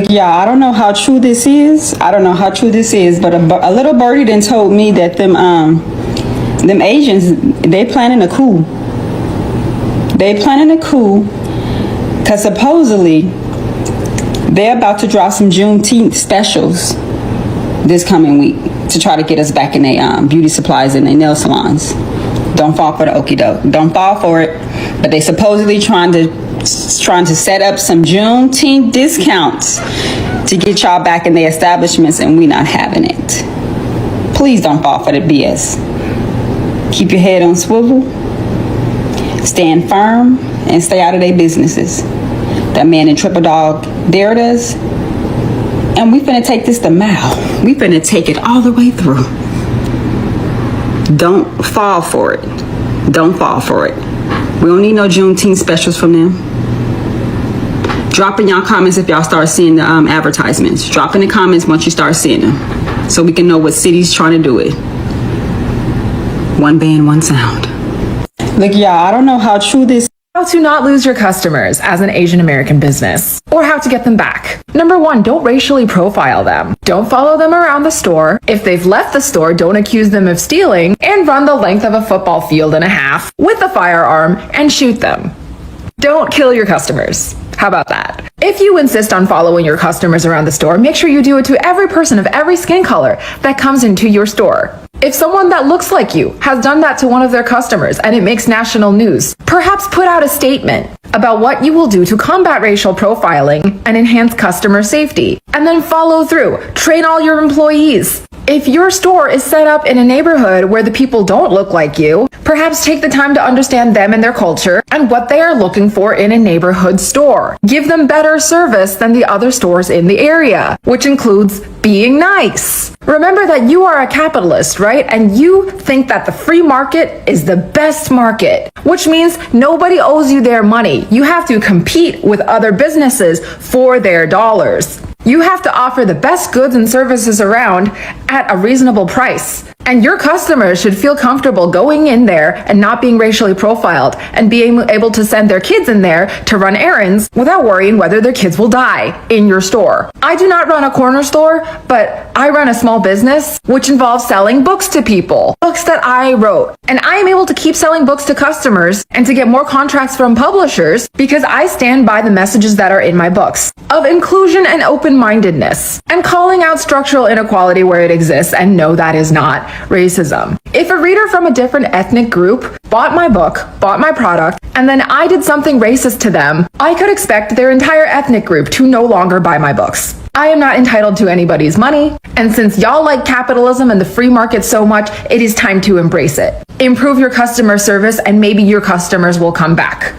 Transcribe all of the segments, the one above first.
Yeah, I don't know how true this is. I don't know how true this is, but a little birdie then told me that them Asians, they planning a coup. They planning a coup because supposedly they're about to drop some Juneteenth specials this coming week to try to get us back in their beauty supplies and their nail salons. Don't fall for the okie doke. Don't fall for it. But they supposedly trying to set up some Juneteenth discounts to get y'all back in their establishments, and we not having it. Please don't fall for the BS. Keep your head on swivel, stand firm, and stay out of their businesses. That man in Triple Dog dared us, and we finna take this the mile. We finna take it all the way through. Don't fall for it. Don't fall for it. We don't need no Juneteenth specials from them. Drop in y'all comments if y'all start seeing the advertisements. Drop in the comments once you start seeing them, so we can know what city's trying to do it. One band, one sound. Look, y'all, I don't know how true this. How to not lose your customers as an Asian American business, or how to get them back. Number 1, don't racially profile them. Don't follow them around the store. If they've left the store, don't accuse them of stealing, and run the length of a football field and a half with a firearm and shoot them. Don't kill your customers. How about that? If you insist on following your customers around the store, make sure you do it to every person of every skin color that comes into your store. If someone that looks like you has done that to one of their customers and it makes national news, perhaps put out a statement about what you will do to combat racial profiling and enhance customer safety. And then follow through. Train all your employees. If your store is set up in a neighborhood where the people don't look like you, perhaps take the time to understand them and their culture and what they are looking for in a neighborhood store. Give them better service than the other stores in the area, which includes being nice. Remember that you are a capitalist, right? And you think that the free market is the best market, which means nobody owes you their money. You have to compete with other businesses for their dollars. You have to offer the best goods and services around at a reasonable price. And your customers should feel comfortable going in there and not being racially profiled and being able to send their kids in there to run errands without worrying whether their kids will die in your store. I do not run a corner store, but I run a small business which involves selling books to people, books that I wrote. And I am able to keep selling books to customers and to get more contracts from publishers because I stand by the messages that are in my books of inclusion and open-mindedness and calling out structural inequality where it exists, and no, that is not racism. If a reader from a different ethnic group bought my book, bought my product, and then I did something racist to them, I could expect their entire ethnic group to no longer buy my books. I am not entitled to anybody's money, and since y'all like capitalism and the free market so much, it is time to embrace it. Improve your customer service, and maybe your customers will come back.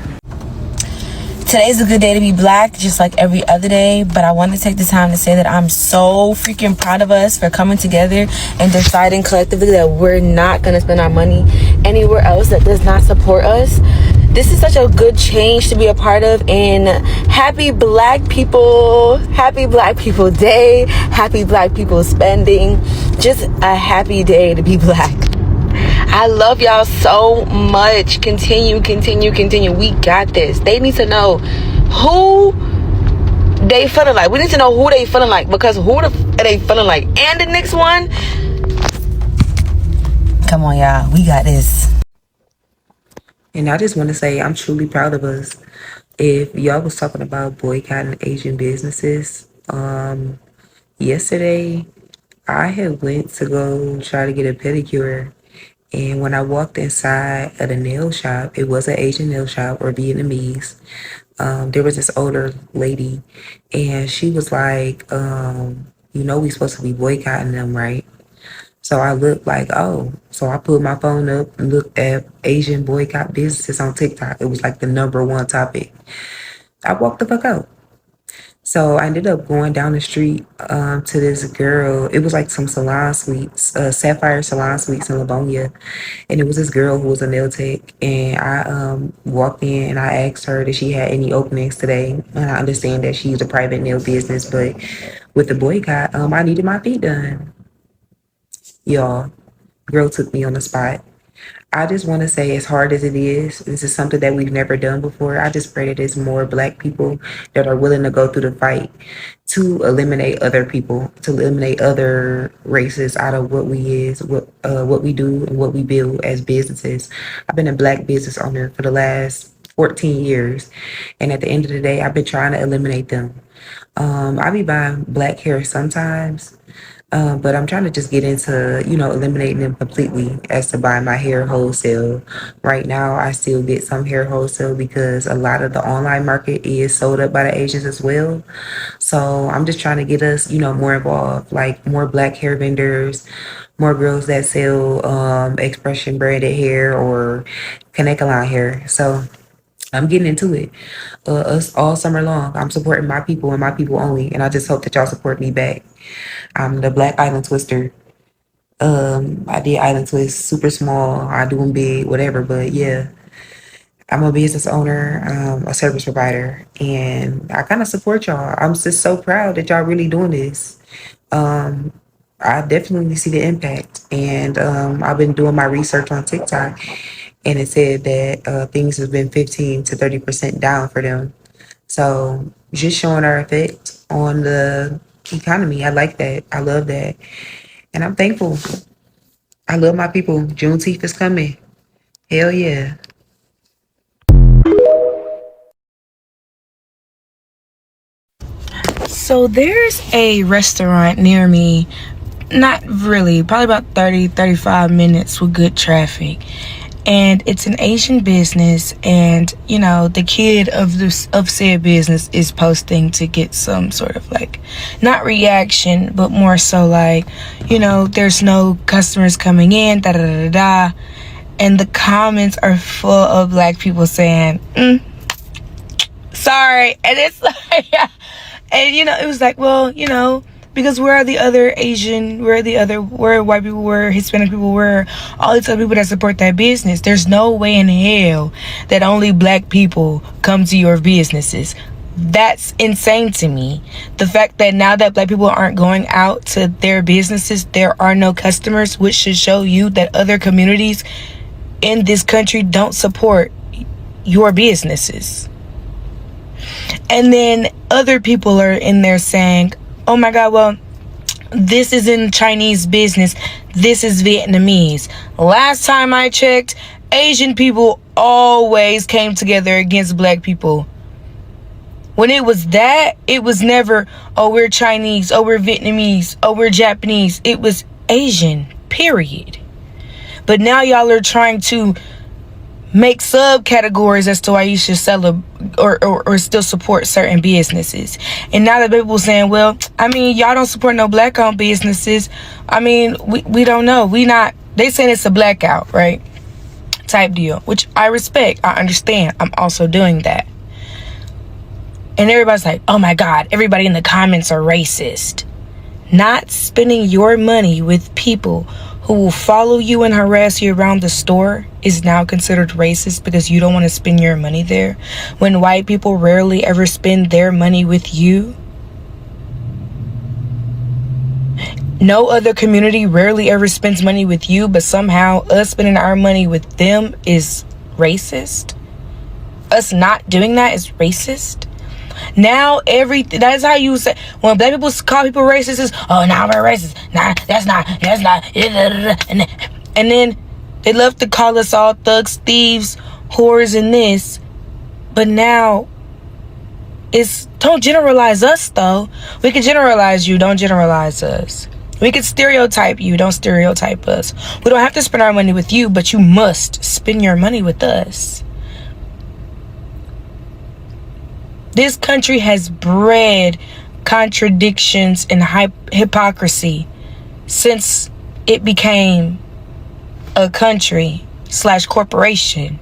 Today's a good day to be black, just like every other day, but I want to take the time to say that I'm so freaking proud of us for coming together and deciding collectively that we're not going to spend our money anywhere else that does not support us. This is such a good change to be a part of, and happy Black People Day, happy Black People spending, just a happy day to be black. I love y'all so much. Continue. We got this. They need to know who they feeling like. We need to know who they feeling like, because who are they feeling like? And the next one, come on, y'all. We got this. And I just want to say I'm truly proud of us. If y'all was talking about boycotting Asian businesses, yesterday I had went to go try to get a pedicure. And when I walked inside of the nail shop, it was an Asian nail shop, or Vietnamese. There was this older lady, and she was like, we supposed to be boycotting them, right? So I looked like, oh. So I put my phone up and looked at Asian boycott businesses on TikTok. It was like the #1 topic. I walked the fuck out. So I ended up going down the street to this girl. It was like some salon suites, Sapphire Salon Suites in Livonia. And it was this girl who was a nail tech. And I walked in and I asked her if she had any openings today. And I understand that she's a private nail business, but with the boycott, I needed my feet done. Y'all, girl took me on the spot. I just want to say, as hard as it is, this is something that we've never done before. I just pray that there's more Black people that are willing to go through the fight to eliminate other people, to eliminate other races out of what we do and what we build as businesses. I've been a Black business owner for the last 14 years, and at the end of the day, I've been trying to eliminate them. I be buying Black hair sometimes, but I'm trying to just get into, eliminating them completely as to buy my hair wholesale. Right now, I still get some hair wholesale because a lot of the online market is sold up by the Asians as well. So I'm just trying to get us, more involved, like more Black hair vendors, more girls that sell expression braided hair or connect line hair. So I'm getting into it. Us all summer long. I'm supporting my people and my people only, and I just hope that y'all support me back. I'm the Black Island Twister. I did Island Twist super small. I do them big, whatever. But yeah, I'm a business owner, a service provider, and I kind of support y'all. I'm just so proud that y'all really doing this. Um, I definitely see the impact, and I've been doing my research on TikTok, and it said that things have been 15 to 30% down for them. So just showing our effect on the economy. I like that. I love that. And I'm thankful. I love my people. Juneteenth is coming. Hell yeah. So there's a restaurant near me, not really, probably about 35 minutes with good traffic. And it's an Asian business, and the kid of said business is posting to get some sort of like, not reaction, but more so like, there's no customers coming in, da da da da. And the comments are full of Black people saying, sorry. And it's like, and it was like, well, because where are the other Asian, where white people were, Hispanic people were, all these other people that support that business? There's no way in hell that only Black people come to your businesses. That's insane to me. The fact that now that Black people aren't going out to their businesses, there are no customers, which should show you that other communities in this country don't support your businesses. And then other people are in there saying, oh my God, well, this is in Chinese business, this is Vietnamese. Last time I checked, Asian people always came together against Black people. When it was that, it was never, oh, we're Chinese, oh, we're Vietnamese, oh, we're Japanese. It was Asian, period. But now y'all are trying to make subcategories as to why you should sell or still support certain businesses. And now that people saying, well, y'all don't support no Black owned businesses. We don't know. They saying it's a blackout, right? Type deal, which I respect. I understand. I'm also doing that. And everybody's like, oh my God, everybody in the comments are racist. Not spending your money with people who will follow you and harass you around the store is now considered racist because you don't want to spend your money there, when white people rarely ever spend their money with you. No other community rarely ever spends money with you, but somehow us spending our money with them is racist. Us not doing that is racist. Now that's how you say, when Black people call people racist, is, oh, nah, we're racist. Nah, that's not. And then they love to call us all thugs, thieves, whores, and this. But now don't generalize us, though. We can generalize you, don't generalize us. We can stereotype you, don't stereotype us. We don't have to spend our money with you, but you must spend your money with us. This country has bred contradictions and hypocrisy since it became a country / corporation.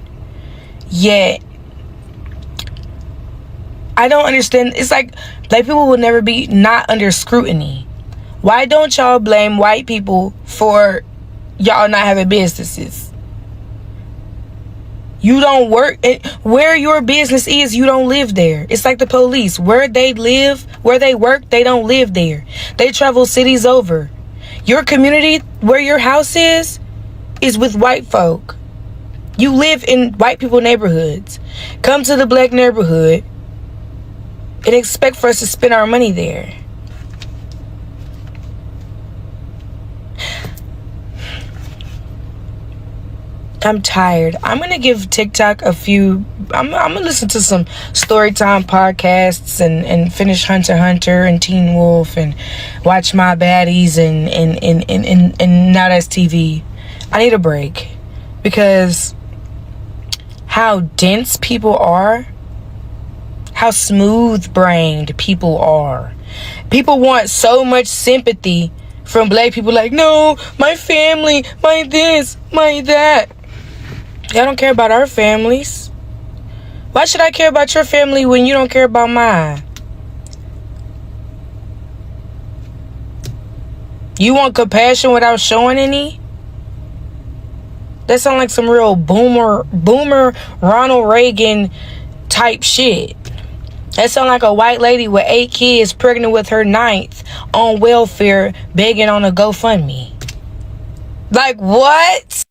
Yet, I don't understand. It's like Black people will never be not under scrutiny. Why don't y'all blame white people for y'all not having businesses? You don't work where your business is. You don't live there. It's like the police. Where they live, where they work, they don't live there. They travel cities over. Your community, where your house is, is with white folk. You live in white people neighborhoods. Come to the black neighborhood and expect for us to spend our money there. I'm tired. I'm gonna give TikTok a few. I'm gonna listen to some storytime podcasts and finish Hunter x Hunter and Teen Wolf and watch My Baddies and Now That's TV. I need a break because how dense people are, how smooth brained people are. People want so much sympathy from black people, like, no, my family, my this, my that. Y'all don't care about our families. Why should I care about your family when you don't care about mine? You want compassion without showing any? That sounds like some real boomer Ronald Reagan type shit. That sounds like a white lady with 8 kids pregnant with her 9th on welfare begging on a GoFundMe. Like, what?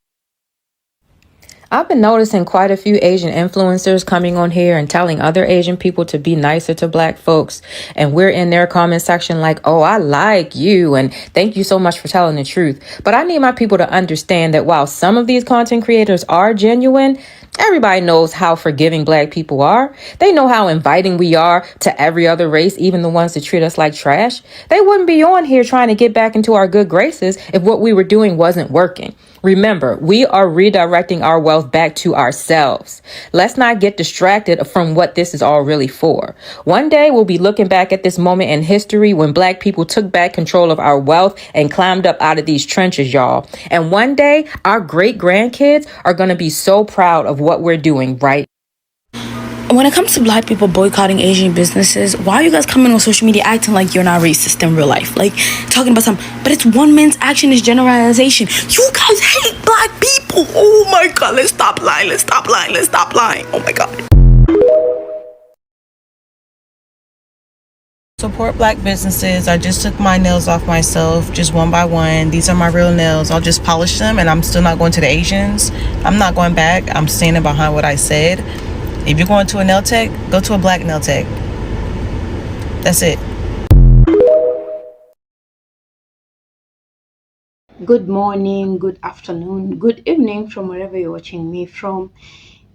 I've been noticing quite a few Asian influencers coming on here and telling other Asian people to be nicer to black folks. And we're in their comment section like, oh, I like you. And thank you so much for telling the truth. But I need my people to understand that while some of these content creators are genuine, everybody knows how forgiving black people are. They know how inviting we are to every other race, even the ones that treat us like trash. They wouldn't be on here trying to get back into our good graces if what we were doing wasn't working. Remember, we are redirecting our wealth back to ourselves. Let's not get distracted from what this is all really for. One day we'll be looking back at this moment in history when black people took back control of our wealth and climbed up out of these trenches, y'all. And one day our great grandkids are going to be so proud of what we're doing right. When it comes to black people boycotting Asian businesses, why are you guys coming on social media acting like you're not racist in real life? Like, talking about something, but it's one man's action is generalization. You guys hate black people. Oh my God, let's stop lying, let's stop lying, let's stop lying. Oh my God. Support black businesses. I just took my nails off myself, just one by one. These are my real nails. I'll just polish them, and I'm still not going to the Asians. I'm not going back. I'm standing behind what I said. If you're going to a nail tech, go to a black nail tech. That's it. Good morning, good afternoon, good evening from wherever you're watching me from.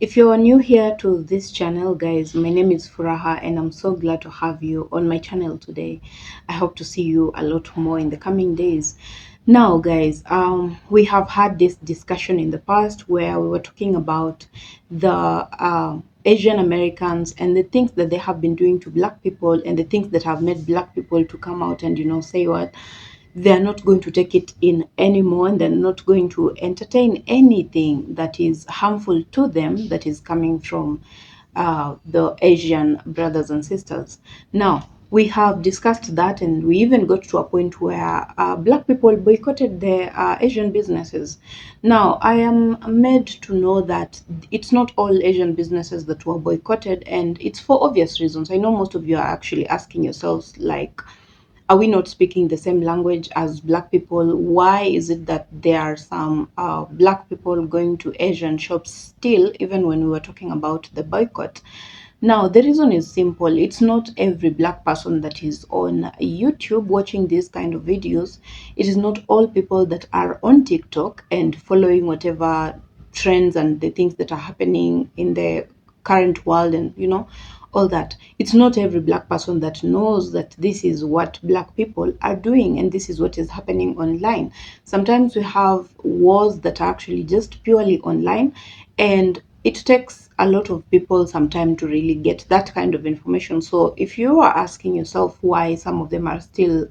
If you're new here to this channel, guys, my name is Furaha and I'm so glad to have you on my channel today. I hope to see you a lot more in the coming days. Now, guys, we have had this discussion in the past where we were talking about the Asian Americans and the things that they have been doing to black people and the things that have made black people to come out and, say what, they're not going to take it in anymore, and they're not going to entertain anything that is harmful to them that is coming from the Asian brothers and sisters. Now, we have discussed that, and we even got to a point where black people boycotted the Asian businesses. Now, I am made to know that it's not all Asian businesses that were boycotted, and it's for obvious reasons. I know most of you are actually asking yourselves, like, are we not speaking the same language as black people? Why is it that there are some black people going to Asian shops still, even when we were talking about the boycott? Now, the reason is simple. It's not every black person that is on YouTube watching these kind of videos. It is not all people that are on TikTok and following whatever trends and the things that are happening in the current world, and all that. It's not every black person that knows that this is what black people are doing and this is what is happening online. Sometimes we have wars that are actually just purely online, and it takes a lot of people some time to really get that kind of information. So if you are asking yourself why some of them are still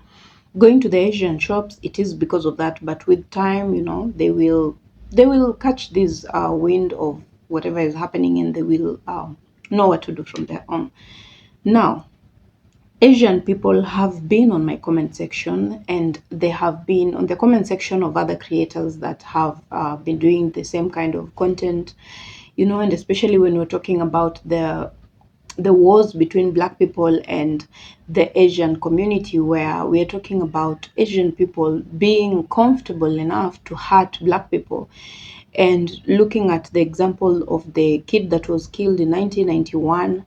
going to the Asian shops, it is because of that. But with time, they will catch this wind of whatever is happening, and they will know what to do from there on. Now, Asian people have been on my comment section, and they have been on the comment section of other creators that have been doing the same kind of content, and especially when we're talking about the the wars between black people and the Asian community, where we're talking about Asian people being comfortable enough to hurt black people. And looking at the example of the kid that was killed in 1991,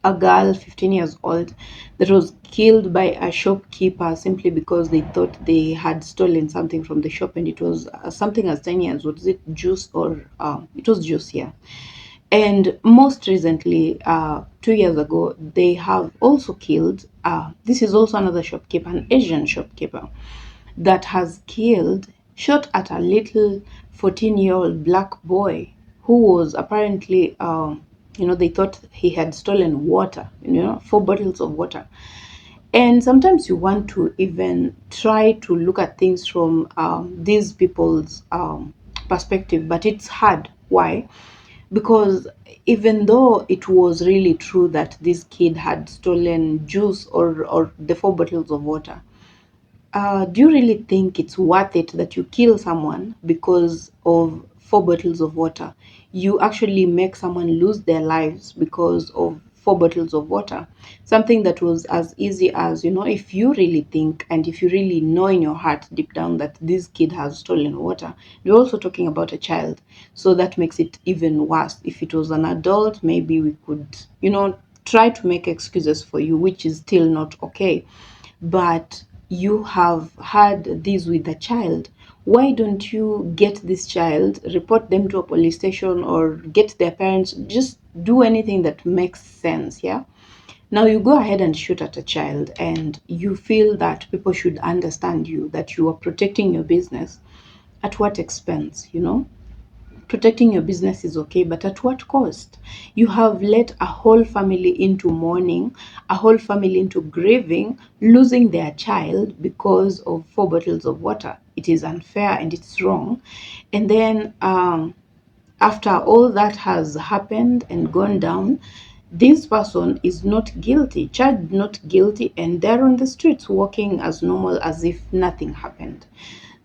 a girl 15 years old that was killed by a shopkeeper simply because they thought they had stolen something from the shop, and it was something as tiny as, was it juice, or it was juice, yeah. And most recently, 2 years ago, they have also killed, this is also another shopkeeper, an Asian shopkeeper, that has killed, shot at a little 14-year-old black boy who was apparently, they thought he had stolen water, 4 bottles of water. And sometimes you want to even try to look at things from these people's perspective, but it's hard. Why? Because even though it was really true that this kid had stolen juice, or the 4 bottles of water, do you really think it's worth it that you kill someone because of 4 bottles of water? You actually make someone lose their lives because of 4 bottles of water. Something that was as easy as, if you really think and if you really know in your heart deep down that this kid has stolen water, you're also talking about a child. So that makes it even worse. If it was an adult, maybe we could, try to make excuses for you, which is still not okay. But you have had this with a child. Why don't you get this child, report them to a police station, or get their parents, just do anything that makes sense, yeah? Now you go ahead and shoot at a child, and you feel that people should understand you, that you are protecting your business. At what expense, Protecting your business is okay, but at what cost? You have let a whole family into mourning, a whole family into grieving, losing their child because of 4 bottles of water. It is unfair and it's wrong. And then after all that has happened and gone down, this person is not guilty, charged not guilty, and they're on the streets walking as normal as if nothing happened.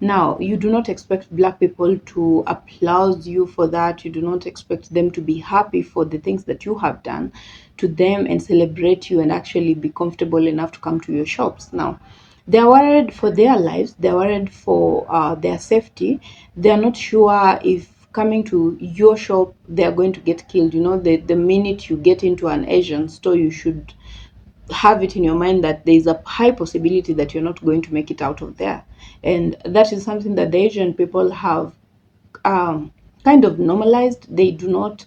Now, you do not expect black people to applaud you for that. You do not expect them to be happy for the things that you have done to them and celebrate you and actually be comfortable enough to come to your shops. Now, they're worried for their lives, they're worried for their safety. They're not sure if coming to your shop they're going to get killed. The minute you get into an Asian store, you should have it in your mind that there's a high possibility that you're not going to make it out of there. And that is something that the Asian people have kind of normalized. They do not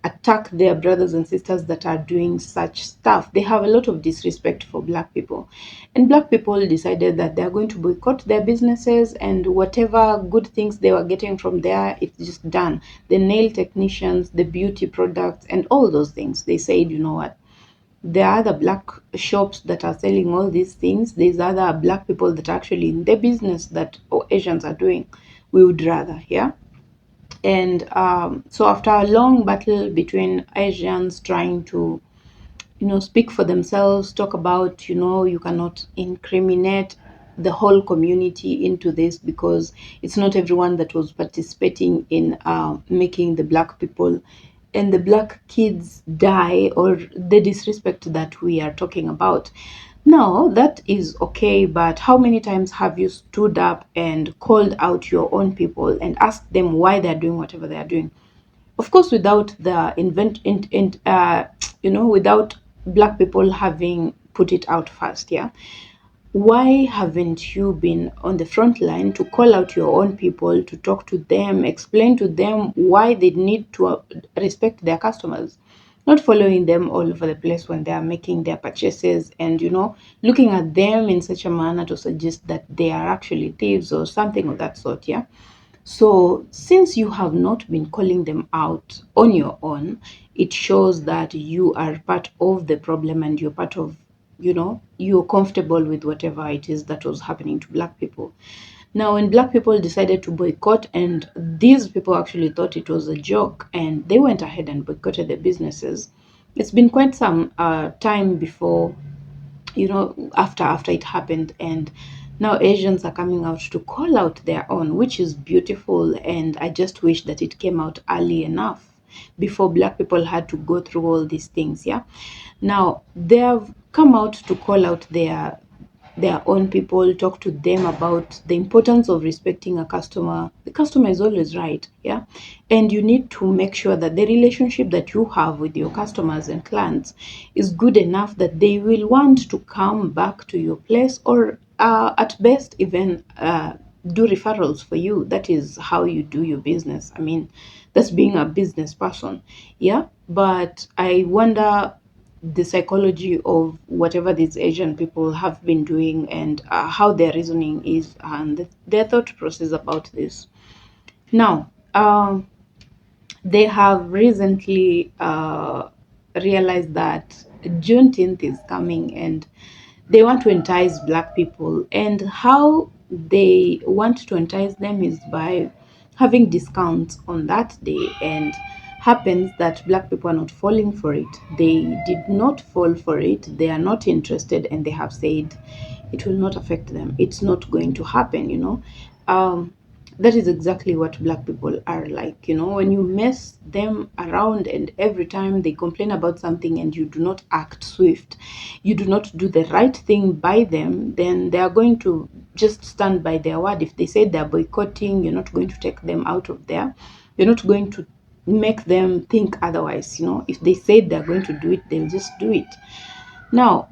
attack their brothers and sisters that are doing such stuff. They have a lot of disrespect for black people. And black people decided that they're going to boycott their businesses, and whatever good things they were getting from there, it's just done. The nail technicians, the beauty products, and all those things. They said, you know what? There are other black shops that are selling all these things. There's other black people that are actually in the business that Asians are doing. We would rather, yeah? And so after a long battle between Asians trying to, speak for themselves, talk about, you cannot incriminate the whole community into this because it's not everyone that was participating in making the black people and the black kids die, or the disrespect that we are talking about. Now, that is okay, but how many times have you stood up and called out your own people and asked them why they're doing whatever they are doing? Of course, without the without black people having put it out first, yeah. Why haven't you been on the front line to call out your own people, to talk to them, explain to them why they need to respect their customers, not following them all over the place when they are making their purchases, and looking at them in such a manner to suggest that they are actually thieves or something of that sort, yeah? So, since you have not been calling them out on your own, it shows that you are part of the problem, and you're part of, you're comfortable with whatever it is that was happening to black people. Now, when black people decided to boycott, and these people actually thought it was a joke, and they went ahead and boycotted the businesses, it's been quite some time before, after it happened, and now Asians are coming out to call out their own, which is beautiful, and I just wish that it came out early enough. before black people had to go through all these things. Yeah, now they have come out to call out their own people, talk to them about the importance of respecting a customer. The customer is always right, yeah, and you need to make sure that the relationship that you have with your customers and clients is good enough that they will want to come back to your place, or at best even do referrals for you. That is how you do your business. I mean, that's being a business person, yeah. But I wonder the psychology of whatever these Asian people have been doing, and how their reasoning is, and their thought process about this. Now, they have recently realized that Juneteenth is coming, and they want to entice black people. And how they want to entice them is by having discounts on that day. And happens that black people are not falling for it. They did not fall for it. They are not interested, and they have said it will not affect them. It's not going to happen, you know. That is exactly what black people are like, you know. When you mess them around and every time they complain about something and you do not act swift, you do not do the right thing by them, then they are going to just stand by their word. If they say they're boycotting, you're not going to take them out of there. You're not going to make them think otherwise, you know. If they say they're going to do it, they'll just do it. Now,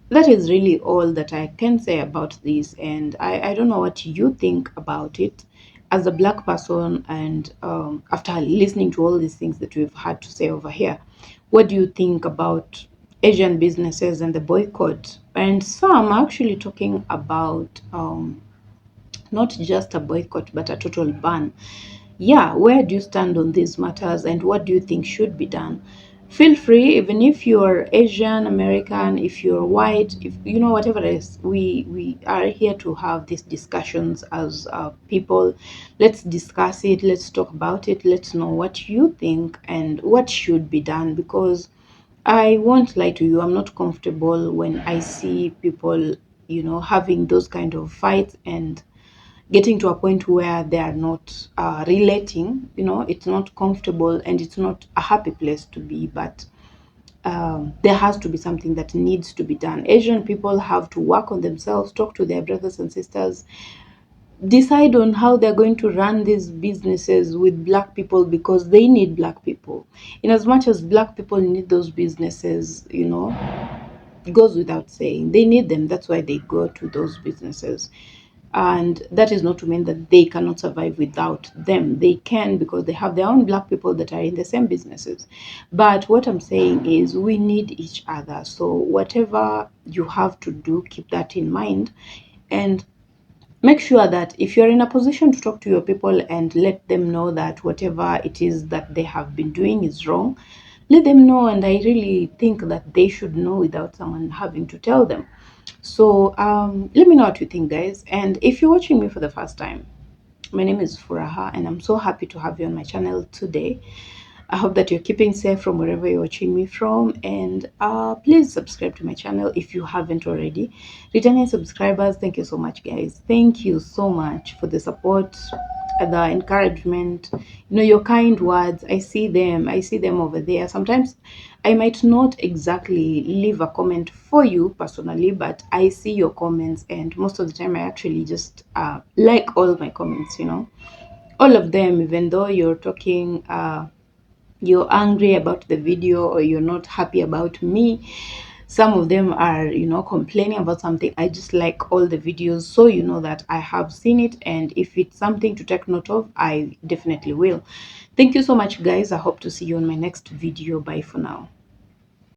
that is really all that I can say about this, and I don't know what you think about it as a black person. And after listening to all these things that we've had to say over here, what do you think about Asian businesses and the boycott? And some are actually talking about not just a boycott, but a total ban. Yeah, where do you stand on these matters, and what do you think should be done? Feel free, even if you're Asian American, if you're white, if you know, whatever it is, we are here to have these discussions as people. Let's discuss it, let's talk about it, let's know what you think and what should be done, because I won't lie to you, I'm not comfortable when I see people, you know, having those kind of fights and getting to a point where they are not relating. You know, it's not comfortable and it's not a happy place to be. But there has to be something that needs to be done. Asian people have to work on themselves, talk to their brothers and sisters, decide on how they're going to run these businesses with black people, because they need black people. In as much as black people need those businesses, you know, it goes without saying, they need them. That's why they go to those businesses. And that is not to mean that they cannot survive without them. They can, because they have their own black people that are in the same businesses. But what I'm saying is we need each other. So whatever you have to do, keep that in mind, and make sure that if you're in a position to talk to your people and let them know that whatever it is that they have been doing is wrong, let them know. And I really think that they should know without someone having to tell them. So let me know what you think, guys. And if you're watching me for the first time, my name is Furaha, and I'm so happy to have you on my channel today. I hope that you're keeping safe from wherever you're watching me from. And please subscribe to my channel if you haven't already. Returning subscribers, thank you so much, guys. Thank you so much for the support, the encouragement, you know, your kind words. I see them over there. Sometimes I might not exactly leave a comment for you personally, but I see your comments, and most of the time I actually just like all my comments, you know, all of them. Even though you're talking you're angry about the video, or you're not happy about me, some of them are, you know, complaining about something, I just like all the videos, so you know that I have seen it, and if it's something to take note of, I definitely will. Thank you so much, guys. I hope to see you on my next video. Bye for now.